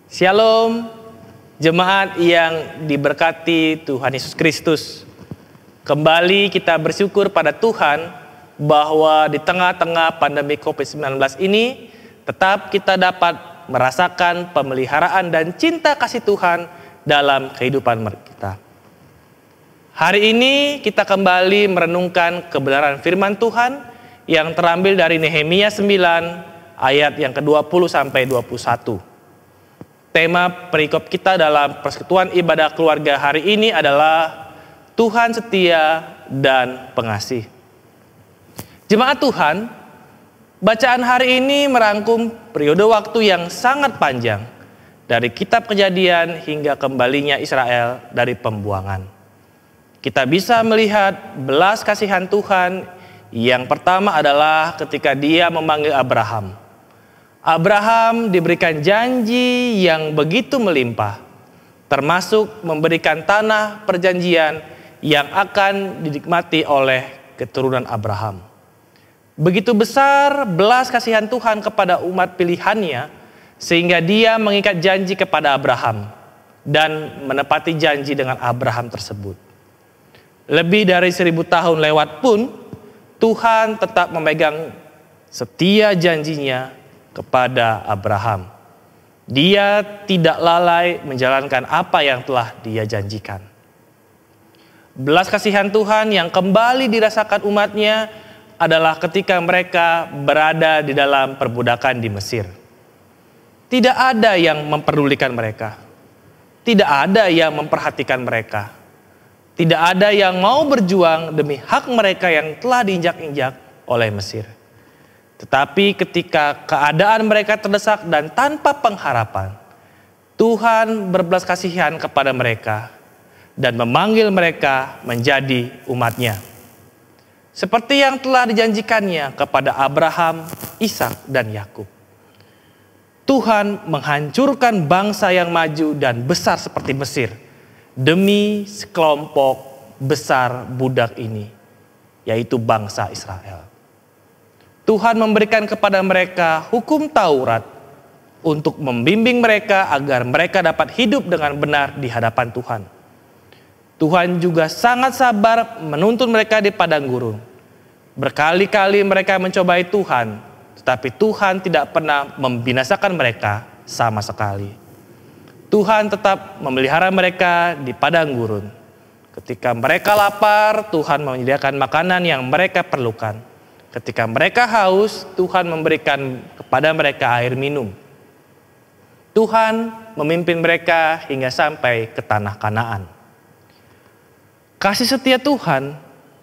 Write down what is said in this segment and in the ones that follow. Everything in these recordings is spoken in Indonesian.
Shalom, jemaat yang diberkati Tuhan Yesus Kristus. Kembali kita bersyukur pada Tuhan bahwa di tengah-tengah pandemi COVID-19 ini tetap kita dapat merasakan pemeliharaan dan cinta kasih Tuhan dalam kehidupan kita. Hari ini kita kembali merenungkan kebenaran firman Tuhan yang terambil dari Nehemia 9 ayat yang ke-20 sampai 21. Tema perikop kita dalam persekutuan ibadah keluarga hari ini adalah Tuhan setia dan pengasih. Jemaat Tuhan, bacaan hari ini merangkum periode waktu yang sangat panjang dari kitab Kejadian hingga kembalinya Israel dari pembuangan. Kita bisa melihat belas kasihan Tuhan. Yang pertama adalah ketika Dia memanggil Abraham. Abraham diberikan janji yang begitu melimpah, termasuk memberikan tanah perjanjian yang akan dinikmati oleh keturunan Abraham. Begitu besar belas kasihan Tuhan kepada umat pilihannya, sehingga Dia mengikat janji kepada Abraham dan menepati janji dengan Abraham tersebut. Lebih dari 1000 tahun lewat pun, Tuhan tetap memegang setia janjinya kepada Abraham. Dia tidak lalai menjalankan apa yang telah Dia janjikan. Belas kasihan Tuhan yang kembali dirasakan umatnya adalah ketika mereka berada di dalam perbudakan di Mesir. Tidak ada yang memperdulikan mereka. Tidak ada yang memperhatikan mereka. Tidak ada yang mau berjuang demi hak mereka yang telah diinjak-injak oleh Mesir. Tetapi ketika keadaan mereka terdesak dan tanpa pengharapan, Tuhan berbelas kasihan kepada mereka dan memanggil mereka menjadi umat-Nya. Seperti yang telah dijanjikannya kepada Abraham, Ishak, dan Yakub. Tuhan menghancurkan bangsa yang maju dan besar seperti Mesir demi sekelompok besar budak ini, yaitu bangsa Israel. Tuhan memberikan kepada mereka hukum Taurat untuk membimbing mereka agar mereka dapat hidup dengan benar di hadapan Tuhan. Tuhan juga sangat sabar menuntun mereka di padang gurun. Berkali-kali mereka mencobai Tuhan, tetapi Tuhan tidak pernah membinasakan mereka sama sekali. Tuhan tetap memelihara mereka di padang gurun. Ketika mereka lapar, Tuhan menyediakan makanan yang mereka perlukan. Ketika mereka haus, Tuhan memberikan kepada mereka air minum. Tuhan memimpin mereka hingga sampai ke tanah Kanaan. Kasih setia Tuhan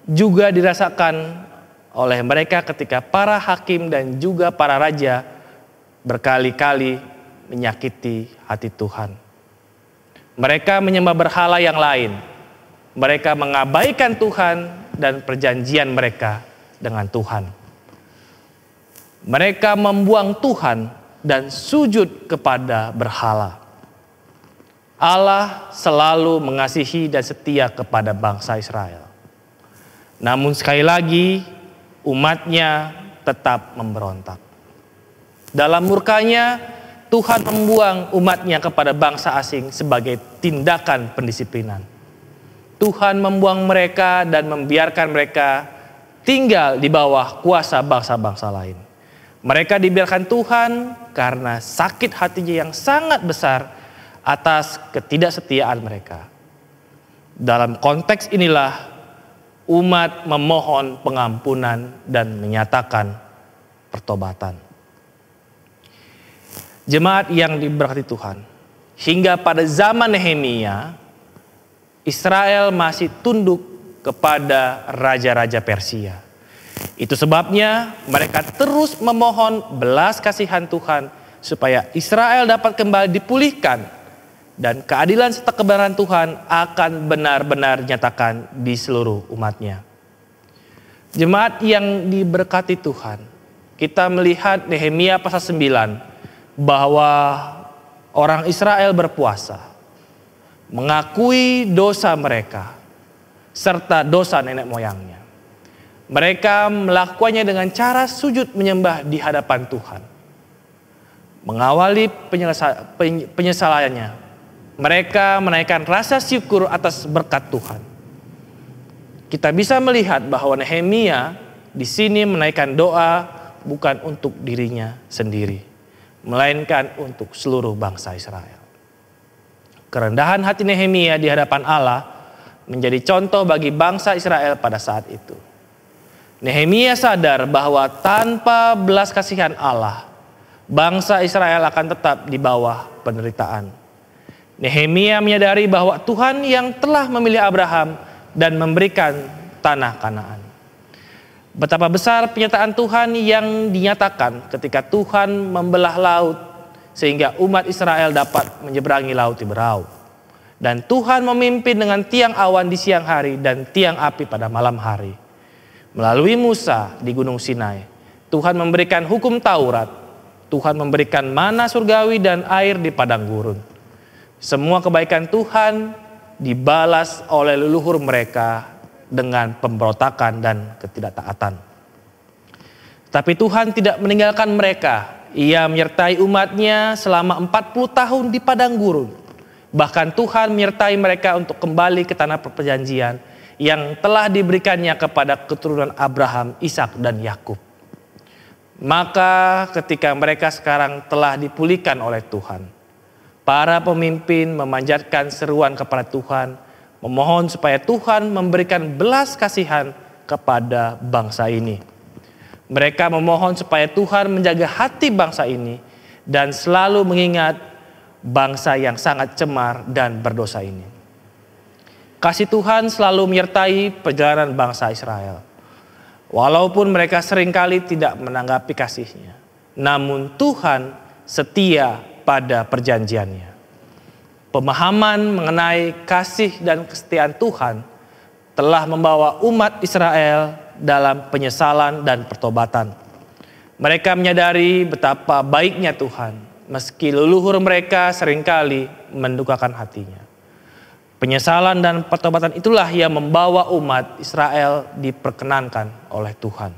juga dirasakan oleh mereka ketika para hakim dan juga para raja berkali-kali menyakiti hati Tuhan. Mereka menyembah berhala yang lain. Mereka mengabaikan Tuhan dan perjanjian mereka dengan Tuhan. Mereka membuang Tuhan dan sujud kepada berhala. Allah selalu mengasihi dan setia kepada bangsa Israel. Namun sekali lagi umat-Nya tetap memberontak. Dalam murkanya Tuhan membuang umat-Nya kepada bangsa asing sebagai tindakan pendisiplinan. Tuhan membuang mereka dan membiarkan mereka tinggal di bawah kuasa bangsa-bangsa lain. Mereka dibiarkan Tuhan karena sakit hatinya yang sangat besar atas ketidaksetiaan mereka. Dalam konteks inilah umat memohon pengampunan dan menyatakan pertobatan. Jemaat yang diberkati Tuhan, hingga pada zaman Nehemia, Israel masih tunduk kepada raja-raja Persia. Itu sebabnya mereka terus memohon belas kasihan Tuhan supaya Israel dapat kembali dipulihkan dan keadilan serta kebenaran Tuhan akan benar-benar dinyatakan di seluruh umat-Nya. Jemaat yang diberkati Tuhan, kita melihat Nehemia pasal 9 bahwa orang Israel berpuasa, mengakui dosa mereka serta dosa nenek moyangnya. Mereka melakukannya dengan cara sujud menyembah di hadapan Tuhan. mengawali penyesalannya, mereka menaikkan rasa syukur atas berkat Tuhan. Kita bisa melihat bahwa Nehemia di sini menaikkan doa bukan untuk dirinya sendiri, melainkan untuk seluruh bangsa Israel. Kerendahan hati Nehemia di hadapan Allah menjadi contoh bagi bangsa Israel pada saat itu. Nehemia sadar bahwa tanpa belas kasihan Allah, bangsa Israel akan tetap di bawah penderitaan. Nehemia menyadari bahwa Tuhan yang telah memilih Abraham dan memberikan tanah Kanaan. Betapa besar penyataan Tuhan yang dinyatakan ketika Tuhan membelah laut sehingga umat Israel dapat menyeberangi laut Tiberau. Dan Tuhan memimpin dengan tiang awan di siang hari dan tiang api pada malam hari. Melalui Musa di Gunung Sinai, Tuhan memberikan hukum Taurat. Tuhan memberikan mana surgawi dan air di padang gurun. Semua kebaikan Tuhan dibalas oleh leluhur mereka dengan pemberontakan dan ketidaktaatan. Tapi Tuhan tidak meninggalkan mereka. Ia menyertai umatnya selama 40 tahun di padang gurun. Bahkan Tuhan menyertai mereka untuk kembali ke tanah perjanjian yang telah diberikannya kepada keturunan Abraham, Ishak dan Yakub. Maka ketika mereka sekarang telah dipulihkan oleh Tuhan, para pemimpin memanjatkan seruan kepada Tuhan, memohon supaya Tuhan memberikan belas kasihan kepada bangsa ini. Mereka memohon supaya Tuhan menjaga hati bangsa ini dan selalu mengingat bangsa yang sangat cemar dan berdosa ini. Kasih Tuhan selalu menyertai perjalanan bangsa Israel. Walaupun mereka seringkali tidak menanggapi kasihnya, namun Tuhan setia pada perjanjiannya. Pemahaman mengenai kasih dan kesetiaan Tuhan telah membawa umat Israel dalam penyesalan dan pertobatan. Mereka menyadari betapa baiknya Tuhan, meski leluhur mereka seringkali mendukakan hatinya. Penyesalan dan pertobatan itulah yang membawa umat Israel diperkenankan oleh Tuhan.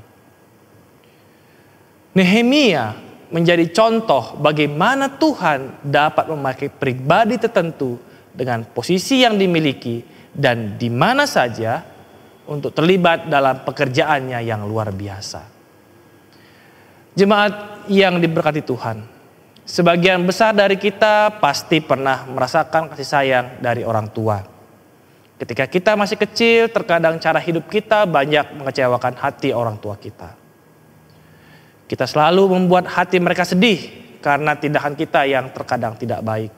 Nehemia menjadi contoh bagaimana Tuhan dapat memakai pribadi tertentu dengan posisi yang dimiliki dan di mana saja untuk terlibat dalam pekerjaannya yang luar biasa. Jemaat yang diberkati Tuhan, sebagian besar dari kita pasti pernah merasakan kasih sayang dari orang tua. Ketika kita masih kecil, terkadang cara hidup kita banyak mengecewakan hati orang tua kita. Kita selalu membuat hati mereka sedih karena tindakan kita yang terkadang tidak baik.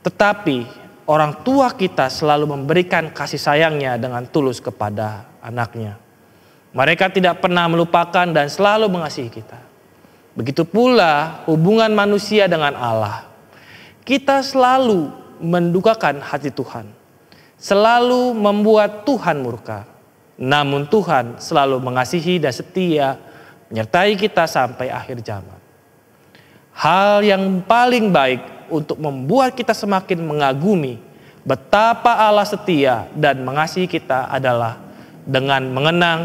Tetapi orang tua kita selalu memberikan kasih sayangnya dengan tulus kepada anaknya. Mereka tidak pernah melupakan dan selalu mengasihi kita. Begitu pula hubungan manusia dengan Allah. Kita selalu mendukakan hati Tuhan. Selalu membuat Tuhan murka. Namun Tuhan selalu mengasihi dan setia menyertai kita sampai akhir zaman. Hal yang paling baik untuk membuat kita semakin mengagumi betapa Allah setia dan mengasihi kita adalah dengan mengenang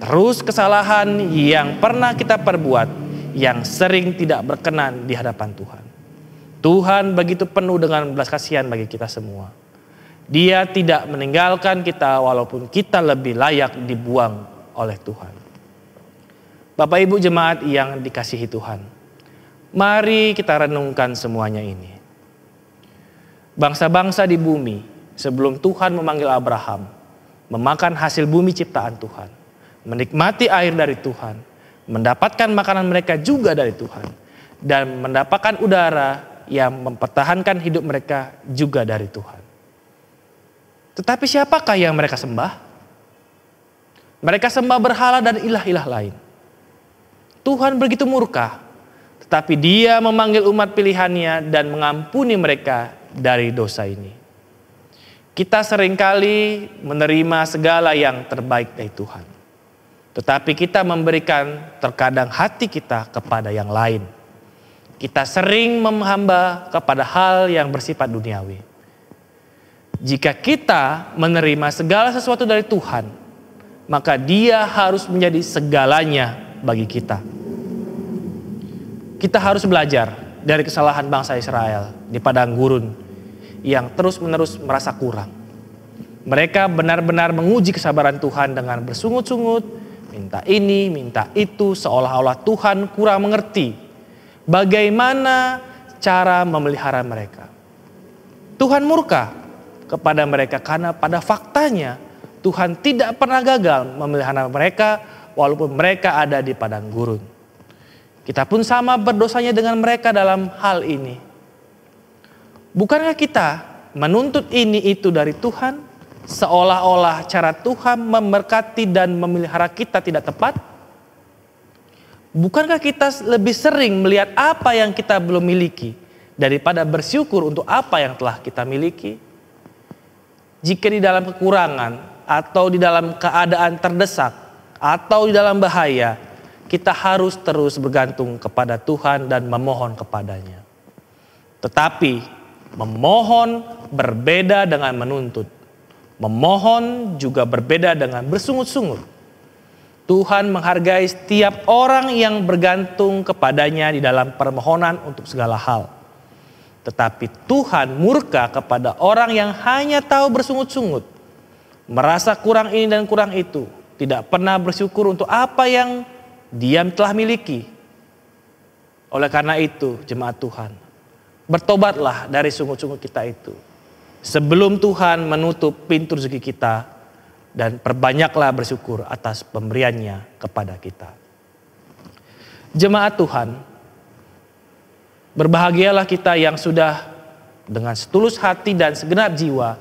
terus kesalahan yang pernah kita perbuat yang sering tidak berkenan di hadapan Tuhan. Tuhan begitu penuh dengan belas kasihan bagi kita semua. Dia tidak meninggalkan kita walaupun kita lebih layak dibuang oleh Tuhan. Bapak Ibu jemaat yang dikasihi Tuhan, mari kita renungkan semuanya ini. Bangsa-bangsa di bumi sebelum Tuhan memanggil Abraham, memakan hasil bumi ciptaan Tuhan, menikmati air dari Tuhan, mendapatkan makanan mereka juga dari Tuhan, dan mendapatkan udara yang mempertahankan hidup mereka juga dari Tuhan. Tetapi siapakah yang mereka sembah? Mereka sembah berhala dan ilah-ilah lain. Tuhan begitu murka, tetapi Dia memanggil umat pilihannya dan mengampuni mereka dari dosa ini. Kita seringkali menerima segala yang terbaik dari Tuhan. Tetapi kita memberikan terkadang hati kita kepada yang lain. Kita sering menghamba kepada hal yang bersifat duniawi. Jika kita menerima segala sesuatu dari Tuhan, maka Dia harus menjadi segalanya bagi kita. kita harus belajar dari kesalahan bangsa Israel di padang gurun yang terus-menerus merasa kurang. Mereka benar-benar menguji kesabaran Tuhan dengan bersungut-sungut, minta ini, minta itu, seolah-olah Tuhan kurang mengerti bagaimana cara memelihara mereka. Tuhan murka kepada mereka karena pada faktanya Tuhan tidak pernah gagal memelihara mereka walaupun mereka ada di padang gurun. Kita pun sama berdosanya dengan mereka dalam hal ini. Bukankah kita menuntut ini itu dari Tuhan, seolah-olah cara Tuhan memberkati dan memelihara kita tidak tepat? Bukankah kita lebih sering melihat apa yang kita belum miliki daripada bersyukur untuk apa yang telah kita miliki? Jika di dalam kekurangan atau di dalam keadaan terdesak atau di dalam bahaya, kita harus terus bergantung kepada Tuhan dan memohon kepadanya. Tetapi memohon berbeda dengan menuntut. Memohon juga berbeda dengan bersungut-sungut. Tuhan menghargai setiap orang yang bergantung kepadanya di dalam permohonan untuk segala hal. Tetapi Tuhan murka kepada orang yang hanya tahu bersungut-sungut, merasa kurang ini dan kurang itu, tidak pernah bersyukur untuk apa yang dia telah miliki. Oleh karena itu, jemaat Tuhan, bertobatlah dari sungut-sungut kita itu sebelum Tuhan menutup pintu rezeki kita, dan perbanyaklah bersyukur atas pemberiannya kepada kita. Jemaat Tuhan, berbahagialah kita yang sudah dengan setulus hati dan segenap jiwa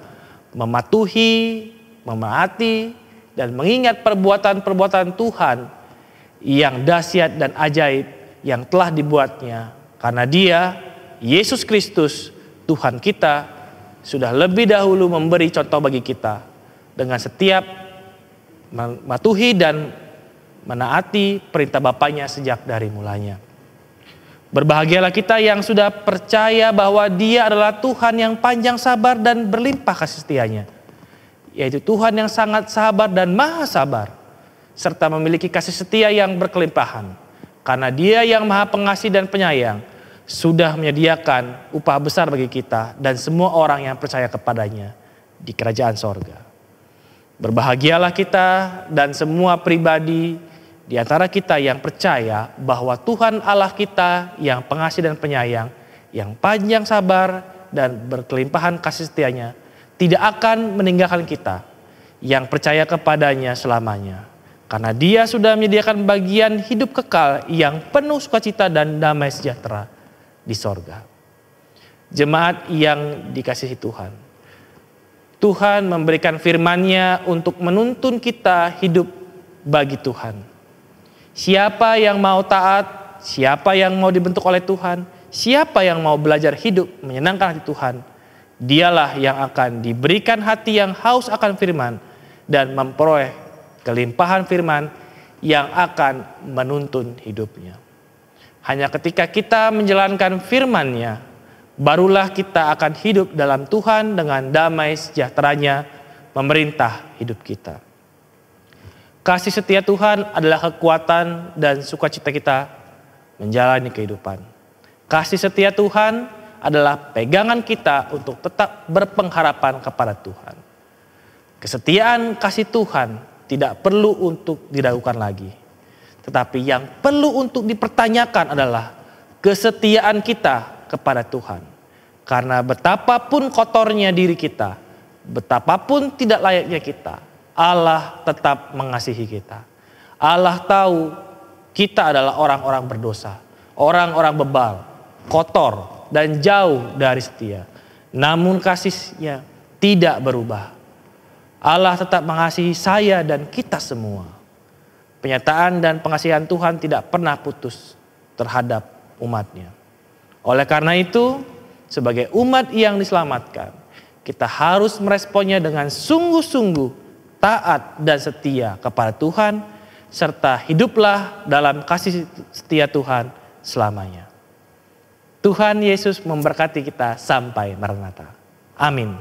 mematuhi, memaati, dan mengingat perbuatan-perbuatan Tuhan yang dahsyat dan ajaib yang telah dibuatnya. Karena Dia, Yesus Kristus, Tuhan kita, sudah lebih dahulu memberi contoh bagi kita dengan setiap mematuhi dan menaati perintah Bapaknya sejak dari mulanya. Berbahagialah kita yang sudah percaya bahwa Dia adalah Tuhan yang panjang sabar dan berlimpah kasih setianya, yaitu Tuhan yang sangat sabar dan maha sabar, serta memiliki kasih setia yang berkelimpahan. Karena Dia yang maha pengasih dan penyayang sudah menyediakan upah besar bagi kita dan semua orang yang percaya kepadanya di kerajaan sorga. Berbahagialah kita dan semua pribadi di antara kita yang percaya bahwa Tuhan Allah kita yang pengasih dan penyayang, yang panjang sabar dan berkelimpahan kasih setianya, tidak akan meninggalkan kita yang percaya kepadanya selamanya. Karena Dia sudah menyediakan bagian hidup kekal yang penuh sukacita dan damai sejahtera di sorga. Jemaat yang dikasihi Tuhan, Tuhan memberikan firman-Nya untuk menuntun kita hidup bagi Tuhan. Siapa yang mau taat, siapa yang mau dibentuk oleh Tuhan, siapa yang mau belajar hidup menyenangkan hati Tuhan, dialah yang akan diberikan hati yang haus akan firman dan memperoleh kelimpahan firman yang akan menuntun hidupnya. Hanya ketika kita menjalankan firman-Nya, barulah kita akan hidup dalam Tuhan dengan damai sejahteranya memerintah hidup kita. Kasih setia Tuhan adalah kekuatan dan sukacita kita menjalani kehidupan. Kasih setia Tuhan adalah pegangan kita untuk tetap berpengharapan kepada Tuhan. Kesetiaan kasih Tuhan tidak perlu untuk diragukan lagi. Tetapi yang perlu untuk dipertanyakan adalah kesetiaan kita kepada Tuhan. Karena betapapun kotornya diri kita, betapapun tidak layaknya kita, Allah tetap mengasihi kita. Allah tahu kita adalah orang-orang berdosa, orang-orang bebal, kotor, dan jauh dari setia. Namun kasih-Nya tidak berubah. Allah tetap mengasihi saya dan kita semua. Penyataan dan pengasihan Tuhan tidak pernah putus terhadap umat-Nya. Oleh karena itu, sebagai umat yang diselamatkan, kita harus meresponnya dengan sungguh-sungguh taat dan setia kepada Tuhan, serta hiduplah dalam kasih setia Tuhan selamanya. Tuhan Yesus memberkati kita sampai Maranatha. Amin.